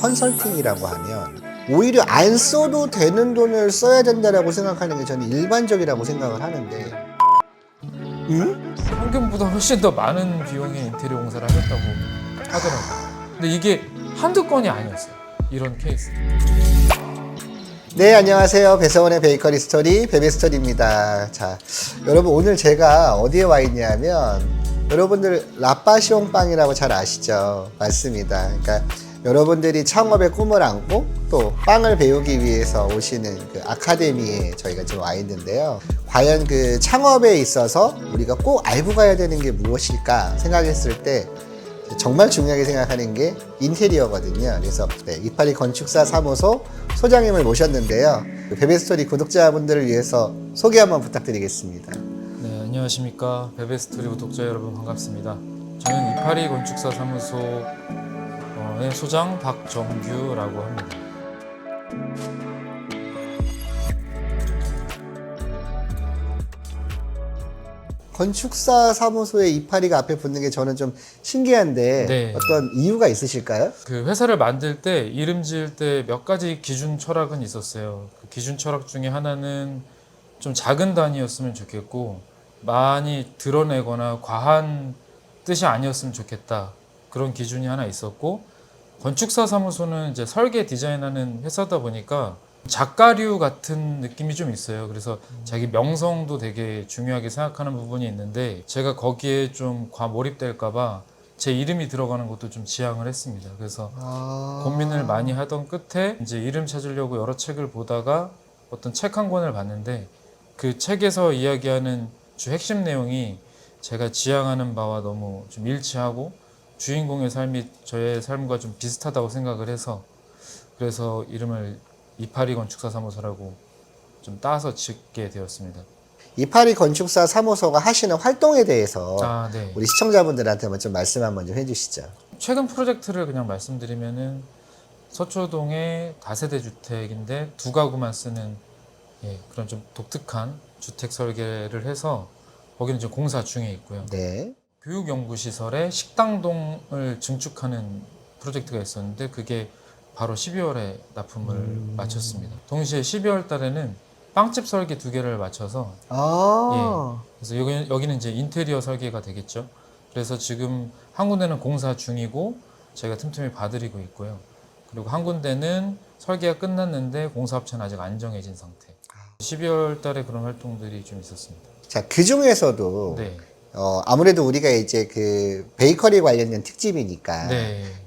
컨설팅이라고 하면 오히려 안 써도 되는 돈을 써야 된다라고 생각하는 게 저는 일반적이라고 생각을 하는데. 응? 평균보다 훨씬 더 많은 비용의 인테리어 공사를 하셨다고 하더라고요. 근데 이게 한두 건이 아니었어요. 이런 케이스. 네, 안녕하세요. 배서원의 베이커리 스토리 베베스토리입니다. 자, 여러분 오늘 제가 어디에 와 있냐면, 여러분들 라빠시옹 빵이라고 잘 아시죠? 맞습니다. 그러니까 여러분들이 창업의 꿈을 안고 또 빵을 배우기 위해서 오시는 그 아카데미에 저희가 지금 와 있는데요. 과연 그 창업에 있어서 우리가 꼭 알고 가야 되는 게 무엇일까 생각했을 때 정말 중요하게 생각하는 게 인테리어거든요. 그래서 이파리 건축사 사무소 소장님을 모셨는데요. 베베스토리 구독자분들을 위해서 소개 한번 부탁드리겠습니다. 네, 안녕하십니까. 베베스토리 구독자 여러분 반갑습니다. 저는 이파리 건축사 사무소의 소장 박정규라고 합니다. 건축사 사무소에 이파리가 앞에 붙는 게 저는 좀 신기한데, 네. 어떤 이유가 있으실까요? 그 회사를 만들 때 이름 지을 때 몇 가지 기준 철학은 있었어요. 그 기준 철학 중에 하나는 좀 작은 단위였으면 좋겠고 많이 드러내거나 과한 뜻이 아니었으면 좋겠다. 그런 기준이 하나 있었고, 건축사 사무소는 이제 설계 디자인하는 회사다 보니까 작가류 같은 느낌이 좀 있어요. 그래서 자기 명성도 되게 중요하게 생각하는 부분이 있는데, 제가 거기에 좀 과몰입될까봐 제 이름이 들어가는 것도 좀 지양을 했습니다. 그래서 고민을 많이 하던 끝에 이제 이름 찾으려고 여러 책을 보다가 어떤 책 한 권을 봤는데, 그 책에서 이야기하는 주 핵심 내용이 제가 지향하는 바와 너무 좀 일치하고 주인공의 삶이 저의 삶과 좀 비슷하다고 생각을 해서, 그래서 이름을 이파리 건축사 사무소라고 좀 따서 짓게 되었습니다. 이파리 건축사 사무소가 하시는 활동에 대해서 네. 우리 시청자분들한테 좀 말씀 한번 좀 해주시죠. 최근 프로젝트를 그냥 말씀드리면은 서초동의 다세대 주택인데 두 가구만 쓰는 그런 좀 독특한 주택 설계를 해서 거기는 지금 공사 중에 있고요. 네. 교육연구시설에 식당동을 증축하는 프로젝트가 있었는데 그게 바로 12월에 납품을 마쳤습니다. 동시에 12월 달에는 빵집 설계 2개를 마쳐서 그래서 여기는 이제 인테리어 설계가 되겠죠. 그래서 지금 한 군데는 공사 중이고 제가 틈틈이 봐드리고 있고요. 그리고 한 군데는 설계가 끝났는데 공사업체는 아직 안 정해진 상태. 12월 달에 그런 활동들이 좀 있었습니다. 자, 그 중에서도 네. 아무래도 우리가 이제 그 베이커리 관련된 특집이니까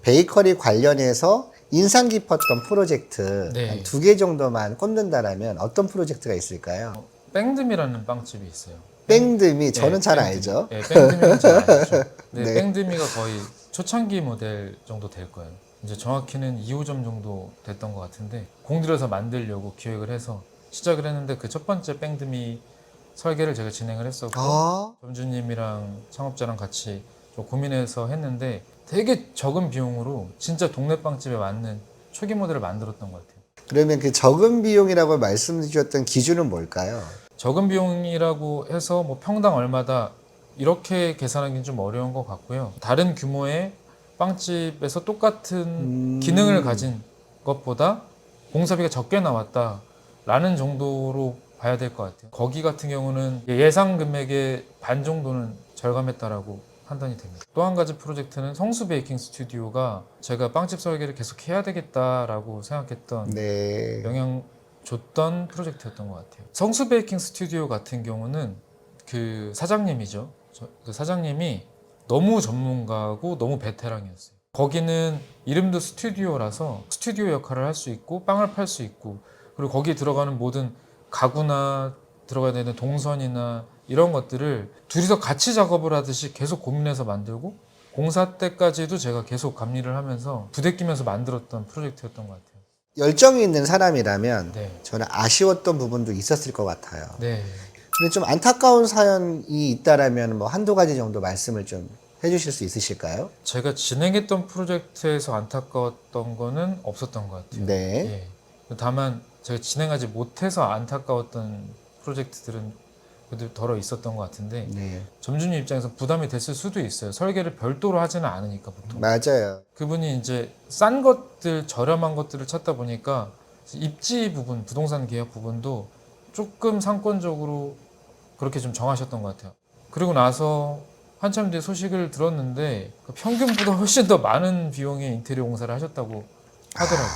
베이커리 관련해서 인상 깊었던 프로젝트 한 2개 정도만 꼽는다라면 어떤 프로젝트가 있을까요? 뺑드미라는 빵집이 있어요. 뺑드미, 저는 잘 알죠. 네, 뺑드미는 잘 알죠. 네, 네. 뺑드미가 거의 초창기 모델 정도 될 거예요. 이제 정확히는 2호점 정도 됐던 것 같은데 공들여서 만들려고 기획을 해서 시작을 했는데, 그 첫 번째 뺑드미 설계를 제가 진행을 했었고 점주님이랑 창업자랑 같이 좀 고민해서 했는데 되게 적은 비용으로 진짜 동네 빵집에 맞는 초기 모델을 만들었던 것 같아요. 그러면 그 적은 비용이라고 말씀 주셨던 기준은 뭘까요? 적은 비용이라고 해서 뭐 평당 얼마다 이렇게 계산하기는 좀 어려운 것 같고요. 다른 규모의 빵집에서 똑같은 기능을 가진 것보다 공사비가 적게 나왔다라는 정도로 봐야 될 것 같아요. 거기 같은 경우는 예상 금액의 반 정도는 절감했다라고 판단이 됩니다. 또 한 가지 프로젝트는 성수 베이킹 스튜디오가 제가 빵집 설계를 계속 해야 되겠다라고 생각했던 영향 줬던 프로젝트였던 것 같아요. 성수 베이킹 스튜디오 같은 경우는 그 사장님이죠. 그 사장님이 너무 전문가고 너무 베테랑이었어요. 거기는 이름도 스튜디오라서 스튜디오 역할을 할 수 있고 빵을 팔 수 있고, 그리고 거기에 들어가는 모든 가구나 들어가야 되는 동선이나 이런 것들을 둘이서 같이 작업을 하듯이 계속 고민해서 만들고, 공사 때까지도 제가 계속 감리를 하면서 부대끼면서 만들었던 프로젝트였던 것 같아요. 열정이 있는 사람이라면 저는 아쉬웠던 부분도 있었을 것 같아요. 근데 좀 안타까운 사연이 있다라면 뭐 한두 가지 정도 말씀을 좀 해주실 수 있으실까요? 제가 진행했던 프로젝트에서 안타까웠던 거는 없었던 것 같아요. 다만 제가 진행하지 못해서 안타까웠던 프로젝트들은 그래도 덜어 있었던 것 같은데 네. 점주님 입장에서 부담이 됐을 수도 있어요. 설계를 별도로 하지는 않으니까 보통. 맞아요. 그분이 이제 싼 것들, 저렴한 것들을 찾다 보니까 입지 부분, 부동산 계약 부분도 조금 상권적으로 그렇게 좀 정하셨던 것 같아요. 그리고 나서 한참 뒤에 소식을 들었는데 그 평균보다 훨씬 더 많은 비용의 인테리어 공사를 하셨다고 하더라고요.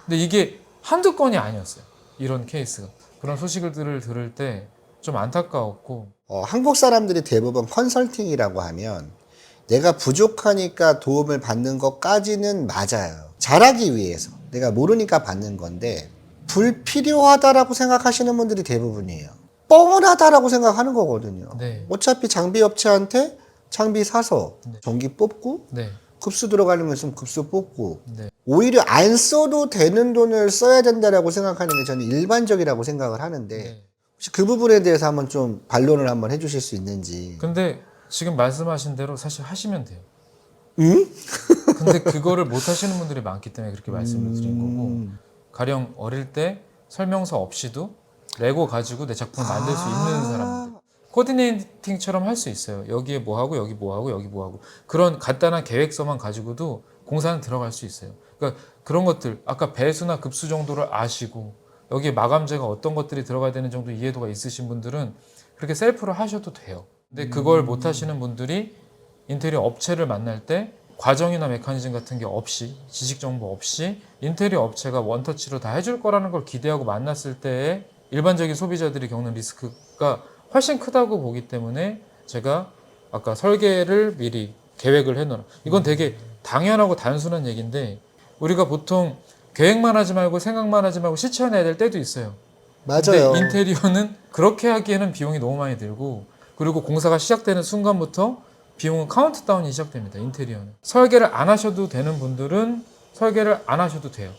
근데 이게 한두 건이 아니었어요. 이런 케이스가. 그런 소식을 들을 때 좀 안타까웠고. 한국 사람들이 대부분 컨설팅이라고 하면 내가 부족하니까 도움을 받는 것까지는 맞아요. 잘하기 위해서. 내가 모르니까 받는 건데 불필요하다라고 생각하시는 분들이 대부분이에요. 뻔하다라고 생각하는 거거든요. 네. 어차피 장비 업체한테 장비 사서 네. 전기 뽑고 네. 급수 들어가는 거 있으면 급수 뽑고 네. 오히려 안 써도 되는 돈을 써야 된다라고 생각하는 게 저는 일반적이라고 생각을 하는데 네. 혹시 그 부분에 대해서 한번 좀 반론을 한번 해주실 수 있는지. 근데 지금 말씀하신 대로 사실 하시면 돼요. 응? 근데 그거를 못 하시는 분들이 많기 때문에 그렇게 말씀을 드린 거고, 가령 어릴 때 설명서 없이도 레고 가지고 내 작품을 만들 수 있는 사람들, 코디네이팅처럼 할 수 있어요. 여기에 뭐 하고 여기 뭐 하고 여기 뭐 하고 그런 간단한 계획서만 가지고도 공사는 들어갈 수 있어요. 그러니까 그런 것들 아까 배수나 급수 정도를 아시고 여기에 마감재가 어떤 것들이 들어가야 되는 정도 이해도가 있으신 분들은 그렇게 셀프로 하셔도 돼요. 근데 그걸 못 하시는 분들이 인테리어 업체를 만날 때 과정이나 메커니즘 같은 게 없이, 지식 정보 없이 인테리어 업체가 원터치로 다 해줄 거라는 걸 기대하고 만났을 때에 일반적인 소비자들이 겪는 리스크가 훨씬 크다고 보기 때문에 제가 아까 설계를 미리 계획을 해놓으라. 이건 되게 당연하고 단순한 얘기인데 우리가 보통 계획만 하지 말고 생각만 하지 말고 실천해야 될 때도 있어요. 맞아요. 근데 인테리어는 그렇게 하기에는 비용이 너무 많이 들고 그리고 공사가 시작되는 순간부터 비용은 카운트다운이 시작됩니다. 인테리어는. 설계를 안 하셔도 되는 분들은 설계를 안 하셔도 돼요.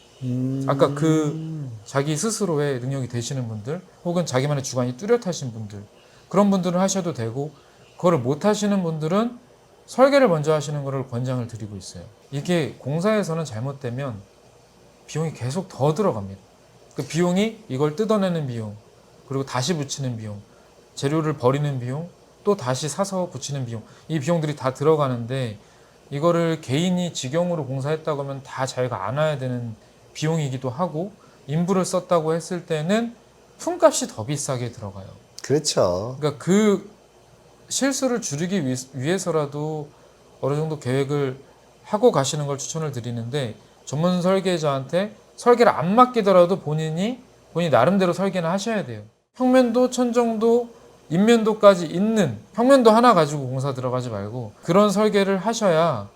아까 그 자기 스스로의 능력이 되시는 분들 혹은 자기만의 주관이 뚜렷하신 분들 그런 분들은 하셔도 되고 그거를 못 하시는 분들은 설계를 먼저 하시는 것을 권장을 드리고 있어요. 이게 공사에서는 잘못되면 비용이 계속 더 들어갑니다. 그 비용이 이걸 뜯어내는 비용 그리고 다시 붙이는 비용 재료를 버리는 비용 또 다시 사서 붙이는 비용 이 비용들이 다 들어가는데 이거를 개인이 직영으로 공사했다고 하면 다 자기가 안아야 되는 비용이기도 하고 인부를 썼다고 했을 때는 품값이 더 비싸게 들어가요. 그렇죠. 그러니까 그 실수를 줄이기 위해서라도 어느 정도 계획을 하고 가시는 걸 추천을 드리는데 전문 설계자한테 설계를 안 맡기더라도 본인이 나름대로 설계는 하셔야 돼요. 평면도, 천정도, 인면도까지 있는 평면도 하나 가지고 공사 들어가지 말고 그런 설계를 하셔야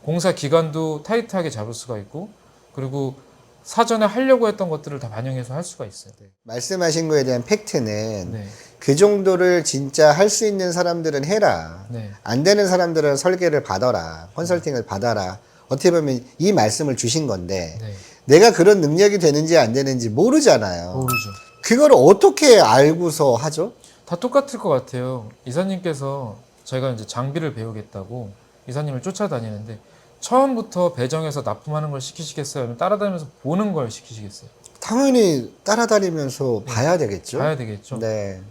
공사 기간도 타이트하게 잡을 수가 있고 그리고 사전에 하려고 했던 것들을 다 반영해서 할 수가 있어요. 말씀하신 거에 대한 팩트는 네. 그 정도를 진짜 할 수 있는 사람들은 해라. 네. 안 되는 사람들은 설계를 받아라. 컨설팅을 받아라. 어떻게 보면 이 말씀을 주신 건데 네. 내가 그런 능력이 되는지 안 되는지 모르잖아요. 모르죠. 그걸 어떻게 알고서 하죠? 다 똑같을 것 같아요. 이사님께서 제가 이제 장비를 배우겠다고 이사님을 쫓아다니는데 처음부터 배정해서 납품하는 걸 시키시겠어요? 아니면 따라다니면서 보는 걸 시키시겠어요? 당연히 따라다니면서 봐야 되겠죠. 봐야 되겠죠. 네.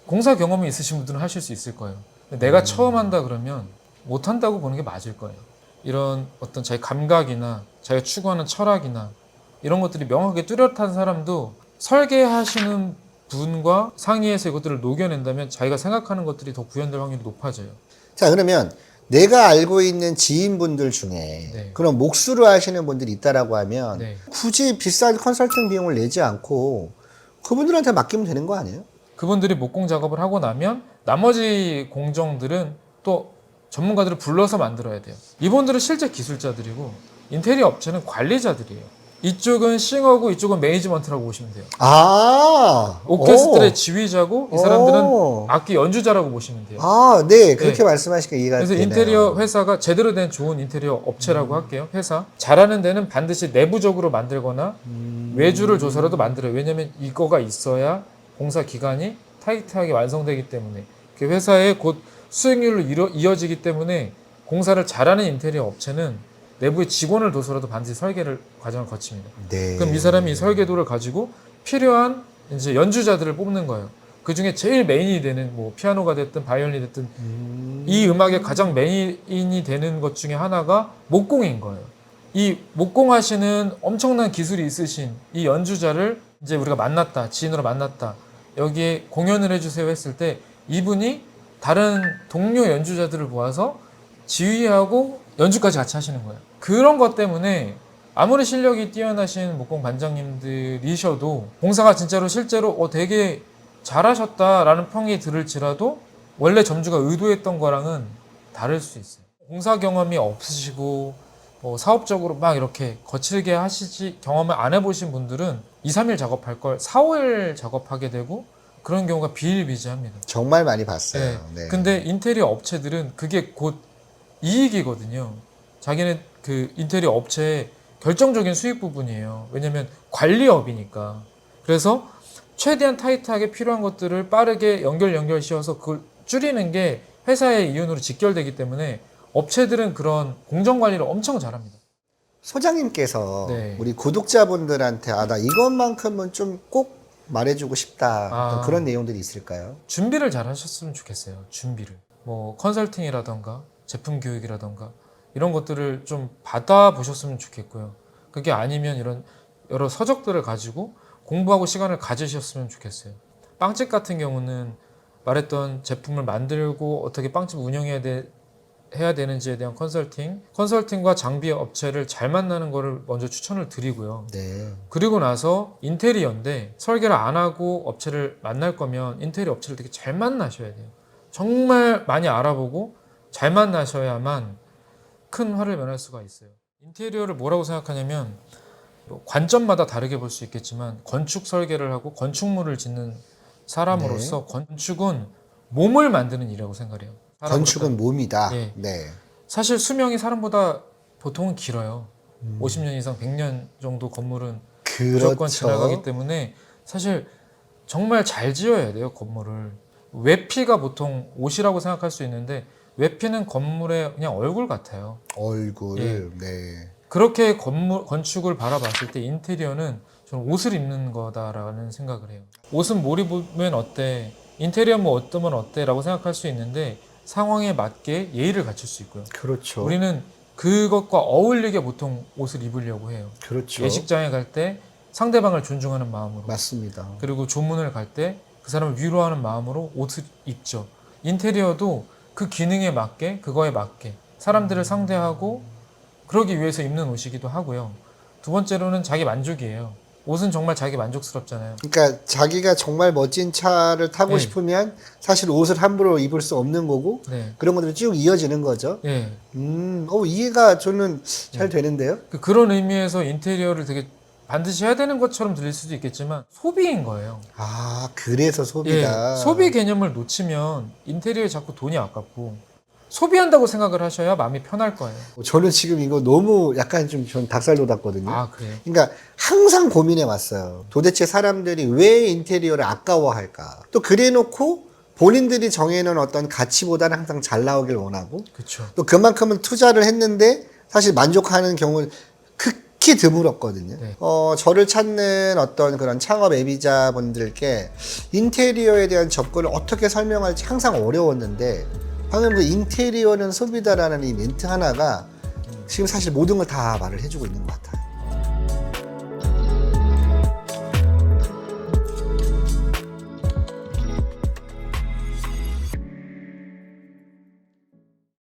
공사 경험이 있으신 분들은 하실 수 있을 거예요. 근데 내가 처음 한다 그러면 못 한다고 보는 게 맞을 거예요. 이런 어떤 자기 감각이나 자기가 추구하는 철학이나 이런 것들이 명확하게 뚜렷한 사람도 설계하시는 분과 상의해서 이것들을 녹여낸다면 자기가 생각하는 것들이 더 구현될 확률이 높아져요. 자, 그러면 내가 알고 있는 지인분들 중에 네. 그런 목수를 하시는 분들이 있다라고 하면 네. 굳이 비싼 컨설팅 비용을 내지 않고 그분들한테 맡기면 되는 거 아니에요? 그분들이 목공 작업을 하고 나면 나머지 공정들은 또 전문가들을 불러서 만들어야 돼요. 이분들은 실제 기술자들이고 인테리어 업체는 관리자들이에요. 이쪽은 싱어고 이쪽은 매니지먼트라고 보시면 돼요. 아, 오케스트라의 오. 지휘자고 이 사람들은 오. 악기 연주자라고 보시면 돼요. 아, 네, 그렇게 네. 말씀하시니까 이해가 그래서 되네요. 인테리어 회사가 제대로 된 좋은 인테리어 업체라고 할게요. 회사 잘하는 데는 반드시 내부적으로 만들거나 외주를 줘서라도 만들어요. 왜냐하면 이거가 있어야 공사 기간이 타이트하게 완성되기 때문에 그 회사의 곧 수익률로 이어지기 때문에 공사를 잘하는 인테리어 업체는 내부에 직원을 둬서라도 반드시 설계를 과정을 거칩니다. 네. 그럼 이 사람이 이 설계도를 가지고 필요한 이제 연주자들을 뽑는 거예요. 그 중에 제일 메인이 되는 뭐 피아노가 됐든 바이올린이 됐든 이 음악의 가장 메인이 되는 것 중에 하나가 목공인 거예요. 이 목공하시는 엄청난 기술이 있으신 이 연주자를 이제 우리가 만났다, 지인으로 만났다, 여기에 공연을 해주세요 했을 때 이분이 다른 동료 연주자들을 모아서 지휘하고 연주까지 같이 하시는 거예요. 그런 것 때문에 아무리 실력이 뛰어나신 목공 반장님들이셔도 공사가 진짜로 실제로 되게 잘하셨다라는 평이 들을지라도 원래 점주가 의도했던 거랑은 다를 수 있어요. 공사 경험이 없으시고 사업적으로 막 이렇게 거칠게 하시지 경험을 안 해보신 분들은 2, 3일 작업할 걸 4, 5일 작업하게 되고 그런 경우가 비일비재합니다. 정말 많이 봤어요. 네. 네. 근데 인테리어 업체들은 그게 곧 이익이거든요. 자기네 그 인테리어 업체의 결정적인 수익 부분이에요. 왜냐면 관리업이니까. 그래서 최대한 타이트하게 필요한 것들을 빠르게 연결 씌워서 그걸 줄이는 게 회사의 이윤으로 직결되기 때문에 업체들은 그런 공정 관리를 엄청 잘합니다. 소장님께서 네. 우리 구독자분들한테 나 이것만큼은 좀 꼭 말해주고 싶다 어떤 그런 내용들이 있을까요? 준비를 잘 하셨으면 좋겠어요. 준비를. 뭐 컨설팅이라던가 제품 교육이라던가 이런 것들을 좀 받아보셨으면 좋겠고요. 그게 아니면 이런 여러 서적들을 가지고 공부하고 시간을 가지셨으면 좋겠어요. 빵집 같은 경우는 말했던 제품을 만들고 어떻게 빵집 해야 되는지에 대한 컨설팅과 장비 업체를 잘 만나는 거를 먼저 추천을 드리고요. 네. 그리고 나서 인테리어인데 설계를 안 하고 업체를 만날 거면 인테리어 업체를 되게 잘 만나셔야 돼요. 정말 많이 알아보고 잘 만나셔야만 큰 화를 면할 수가 있어요. 인테리어를 뭐라고 생각하냐면 관점마다 다르게 볼 수 있겠지만 건축 설계를 하고 건축물을 짓는 사람으로서 건축은 몸을 만드는 일이라고 생각해요. 건축은 몸이다. 예. 네. 사실 수명이 사람보다 보통은 길어요. 50년 이상 100년 정도 건물은 무조건 그렇죠. 지나가기 때문에 사실 정말 잘 지어야 돼요, 건물을. 외피가 보통 옷이라고 생각할 수 있는데 외피는 건물의 그냥 얼굴 같아요. 얼굴. 예. 네. 그렇게 건축을 바라봤을 때 인테리어는 저는 옷을 입는 거다라는 생각을 해요. 옷은 뭘 입으면 어때? 인테리어 뭐 어떠면 어때? 라고 생각할 수 있는데 상황에 맞게 예의를 갖출 수 있고요. 그렇죠. 우리는 그것과 어울리게 보통 옷을 입으려고 해요. 그렇죠. 예식장에 갈 때 상대방을 존중하는 마음으로, 맞습니다. 그리고 조문을 갈 때 그 사람을 위로하는 마음으로 옷을 입죠. 인테리어도 그 기능에 맞게, 그거에 맞게 사람들을 상대하고 그러기 위해서 입는 옷이기도 하고요. 두 번째로는 자기 만족이에요. 옷은 정말 자기 만족스럽잖아요. 그러니까 자기가 정말 멋진 차를 타고 네. 싶으면 사실 옷을 함부로 입을 수 없는 거고 네. 그런 것들이 쭉 이어지는 거죠. 예. 이해가 저는 잘 되는데요. 그런 의미에서 인테리어를 되게 반드시 해야 되는 것처럼 들릴 수도 있겠지만 소비인 거예요. 아, 그래서 소비다. 예, 소비 개념을 놓치면 인테리어에 자꾸 돈이 아깝고 소비한다고 생각을 하셔야 마음이 편할 거예요. 저는 지금 이거 너무 약간 좀 전 닭살 돋았거든요. 아, 그래요? 그러니까 항상 고민해 왔어요. 도대체 사람들이 왜 인테리어를 아까워할까? 또 그래놓고 본인들이 정해놓은 어떤 가치보다는 항상 잘 나오길 원하고 그렇죠. 또 그만큼은 투자를 했는데 사실 만족하는 경우는 극히 드물었거든요. 네. 저를 찾는 어떤 그런 창업 애비자분들께 인테리어에 대한 접근을 어떻게 설명할지 항상 어려웠는데 방금 그 인테리어는 소비다라는 이 멘트 하나가 지금 사실 모든 걸 다 말을 해주고 있는 것 같아요.